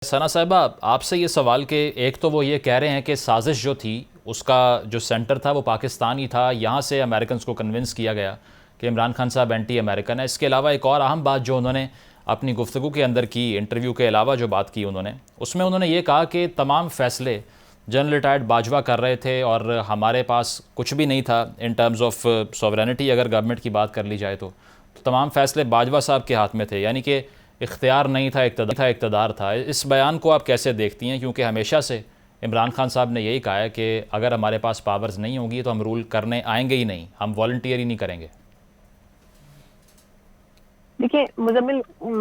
ثنا صاحبہ، آپ سے یہ سوال کہ ایک تو وہ یہ کہہ رہے ہیں کہ سازش جو تھی اس کا جو سینٹر تھا وہ پاکستان ہی تھا، یہاں سے امریکنز کو کنونس کیا گیا کہ عمران خان صاحب اینٹی امریکن ہے۔ اس کے علاوہ ایک اور اہم بات جو انہوں نے اپنی گفتگو کے اندر کی، انٹرویو کے علاوہ جو بات کی انہوں نے، اس میں انہوں نے یہ کہا کہ تمام فیصلے جنرل ریٹائرڈ باجوہ کر رہے تھے اور ہمارے پاس کچھ بھی نہیں تھا ان ٹرمز آف سوورینٹی۔ اگر گورنمنٹ کی بات کر لی جائے تو تمام فیصلے باجوہ صاحب کے ہاتھ میں تھے، یعنی کہ اختیار نہیں تھا، اقتدار تھا۔ اس بیان کو آپ کیسے دیکھتی ہیں؟ کیونکہ ہمیشہ سے عمران خان صاحب نے یہی کہا ہے کہ اگر ہمارے پاس پاورز نہیں ہوں گی تو ہم رول کرنے آئیں گے ہی نہیں، ہم والنٹیئر ہی نہیں کریں گے۔ دیکھیں مزمل،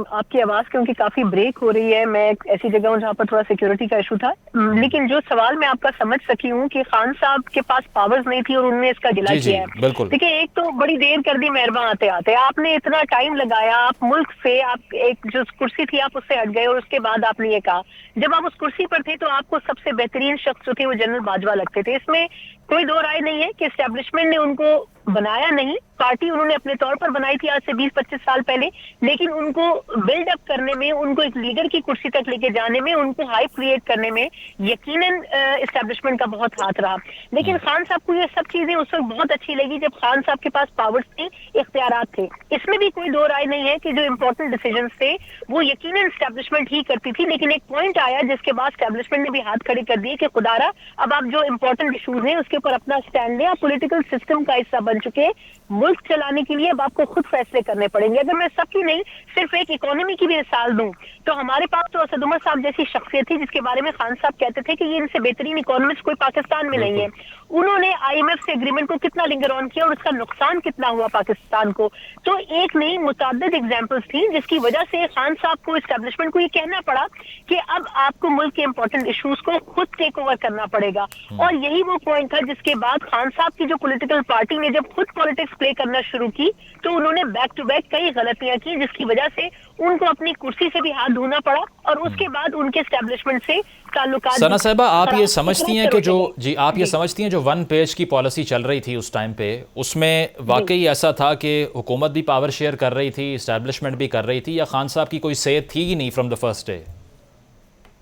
آپ کی آواز کیونکہ کافی بریک ہو رہی ہے، میں ایک ایسی جگہ ہوں جہاں پر تھوڑا سیکیورٹی کا ایشو تھا، لیکن جو سوال میں آپ کا سمجھ سکی ہوں کہ خان صاحب کے پاس پاورز نہیں تھی اور انہوں نے اس کا گلا کیا ہے۔ بالکل۔ دیکھیں ایک تو بڑی دیر کر دی مہربان آتے آتے، آپ نے اتنا ٹائم لگایا، آپ ملک سے، آپ ایک جو کرسی تھی آپ اس سے ہٹ گئے اور اس کے بعد آپ نے یہ کہا، جب آپ اس کرسی پر تھے تو آپ کو سب سے بہترین شخص جو تھے وہ جنرل باجوہ لگتے تھے۔ اس میں کوئی دو رائے نہیں ہے کہ اسٹیبلشمنٹ نے ان کو بنایا نہیں، پارٹی انہوں نے اپنے طور پر بنائی تھی آج سے 20-25 سال پہلے، لیکن ان کو بلڈ اپ کرنے میں، ان کو ایک لیڈر کی کرسی تک لے کے جانے میں، ان کو ہائپ کریٹ کرنے میں یقیناً اسٹیبلشمنٹ کا بہت ہاتھ رہا۔ لیکن خان صاحب کو یہ سب چیزیں اس وقت بہت اچھی لگی جب خان صاحب کے پاس پاورز تھے، اختیارات تھے۔ اس میں بھی کوئی دو رائے نہیں ہے کہ جو امپورٹنٹ ڈیسیجنز تھے وہ یقیناً اسٹیبلشمنٹ ہی کرتی تھی، لیکن ایک پوائنٹ آیا جس کے بعد اسٹیبلشمنٹ نے بھی ہاتھ کھڑے کر دیے کہ خدا را اب آپ جو امپورٹنٹ ایشوز ہیں اس کے اوپر اپنا سٹینڈ لیں، آپ پولیٹیکل سسٹم کا حصہ بن چکے، ملک چلانے کے لیے اب آپ کو خود فیصلے کرنے پڑیں گے۔ اگر میں سب کی نہیں صرف ایک اکانومی کی بھی مثال دوں تو ہمارے پاس تو اسد عمر صاحب جیسی شخصیت تھی جس کے بارے میں خان صاحب کہتے تھے کہ یہ ان سے بہترین اکانومسٹ کوئی پاکستان میں نہیں ہے۔ انہوں نے آئی ایم ایف سے اگریمنٹ کو کتنا لنگر آن کیا اور اس کا نقصان کتنا ہوا پاکستان کو۔ تو ایک نہیں متعدد ایگزامپلس تھیں جس کی وجہ سے خان صاحب کو، اسٹیبلشمنٹ کو یہ کہنا پڑا کہ اب آپ کو ملک کے امپورٹنٹ ایشوز کو خود ٹیک اوور کرنا پڑے گا۔ اور یہی وہ پوائنٹ تھا جس کے بعد خان صاحب کی جو پولیٹیکل پارٹی نے جب خود پالیٹکس پلے کرنا شروع کی تو انہوں نے بیک ٹو بیک کئی غلطیاں کی جس کی وجہ سے ان کو اپنی کرسی سے بھی ہاتھ دھونا پڑا اور اس کے بعد ان کے اسٹیبلشمنٹ سے تعلقات۔ ثنا صاحبہ، آپ یہ سمجھتی ہیں کہ آپ یہ سمجھتی ہیں جو ون پیج کی پالیسی چل رہی تھی اس ٹائم پہ، اس میں واقعی ایسا تھا کہ حکومت بھی پاور شیئر کر رہی تھی، اسٹیبلشمنٹ بھی کر رہی تھی، یا خان صاحب کی کوئی سیت تھی ہی نہیں فرام دا فرسٹ ڈے؟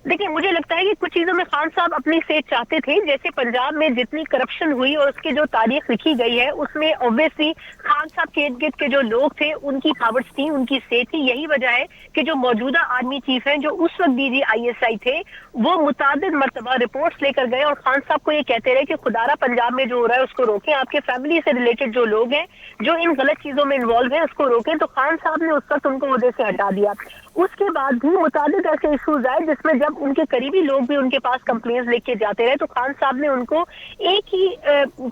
دیکھیں مجھے لگتا ہے کہ کچھ چیزوں میں خان صاحب اپنی سیٹ چاہتے تھے، جیسے پنجاب میں جتنی کرپشن ہوئی اور اس کی جو تاریخ لکھی گئی ہے اس میں اوبویسلی خان صاحب کے ارد گرد کے جو لوگ تھے ان کی پاورز تھیں، ان کی سیٹ تھی۔ یہی وجہ ہے کہ جو موجودہ آرمی چیف ہیں جو اس وقت D G I S I تھے وہ متعدد مرتبہ رپورٹس لے کر گئے اور خان صاحب کو یہ کہتے رہے کہ خدارہ پنجاب میں جو ہو رہا ہے اس کو روکیں، آپ کے فیملی سے ریلیٹڈ جو لوگ ہیں جو ان غلط چیزوں میں انوالو ہیں اس کو روکیں۔ تو خان صاحب نے اس وقت ان کو عہدے سے ہٹا دیا۔ اس کے بعد بھی متعدد ایسے ایشوز آئے جس میں جب ان کے قریبی لوگ بھی ان کے پاس کمپلینز لے کے جاتے رہے تو خان صاحب نے ان کو ایک ہی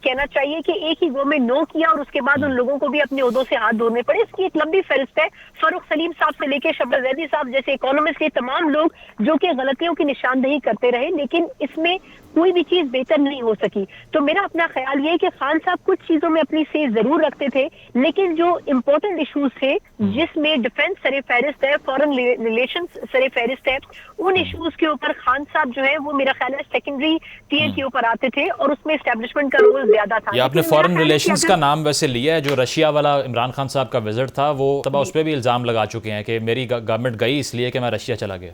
کہنا چاہیے کہ ایک ہی گو میں نو کیا اور اس کے بعد ان لوگوں کو بھی اپنے عہدوں سے ہاتھ دھونے پڑے۔ اس کی ایک لمبی فہرست ہے، فاروق سلیم صاحب سے لے کے شبر زیدی صاحب جیسے اکانومسٹ، یہ تمام لوگ جو کہ غلطیوں کی نشاندہی کرتے رہے لیکن اس میں کوئی بھی چیز بہتر نہیں ہو سکی۔ تو میرا اپنا خیال یہ ہے کہ خان صاحب کچھ چیزوں میں اپنی سے ضرور رکھتے تھے لیکن جو امپورٹنٹ ایشوز تھے جس میں ڈیفنس سر فہرست ہے، فورن ریلیشنز سر فہرست ہے، ان ایشوز کے اوپر خان صاحب جو ہے وہ میرا خیال ہے سیکنڈری ٹیئر کے اوپر آتے تھے اور اس میں اسٹیبلشمنٹ کا رول زیادہ تھا۔ یہ آپ نے فورن ریلیشنز کا نام ویسے لیا ہے، جو رشیا والا عمران خان صاحب کا وزٹ تھا وہ اس پہ بھی الزام لگا چکے ہیں کہ میری گورنمنٹ گئی اس لیے کہ میں رشیا چلا گیا۔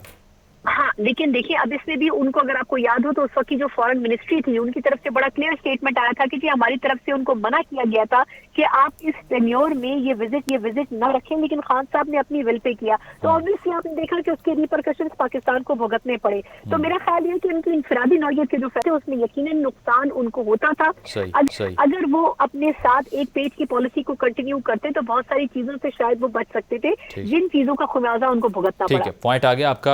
ہاں لیکن دیکھیں اب اس میں بھی ان کو اگر آپ کو یاد ہو تو اس وقت کی جو فورن منسٹری تھی ان کی طرف سے بڑا کلیئر سٹیٹمنٹ آیا تھا کہ جی ہماری طرف سے ان کو منع کیا گیا تھا کہ آپ اس ٹینیور میں یہ وزٹ نہ رکھیں، لیکن خان صاحب نے اپنی ول پہ کیا تو obviously آپ نے دیکھا کہ اس کے ریپرکشنز پاکستان کو بھگتنے پڑے۔ تو میرا خیال یہ کہ ان کی انفرادی نوعیت کے جو فیصلے اس میں یقیناً نقصان ان کو ہوتا تھا۔ اگر وہ اپنے ساتھ ایک پیج کی پالیسی کو کنٹینیو کرتے تو بہت ساری چیزوں سے شاید وہ بچ سکتے تھے جن چیزوں کا خمیازہ ان کو بھگتنا پڑا۔ ٹھیک ہے، پوائنٹ آ گیا آپ کا۔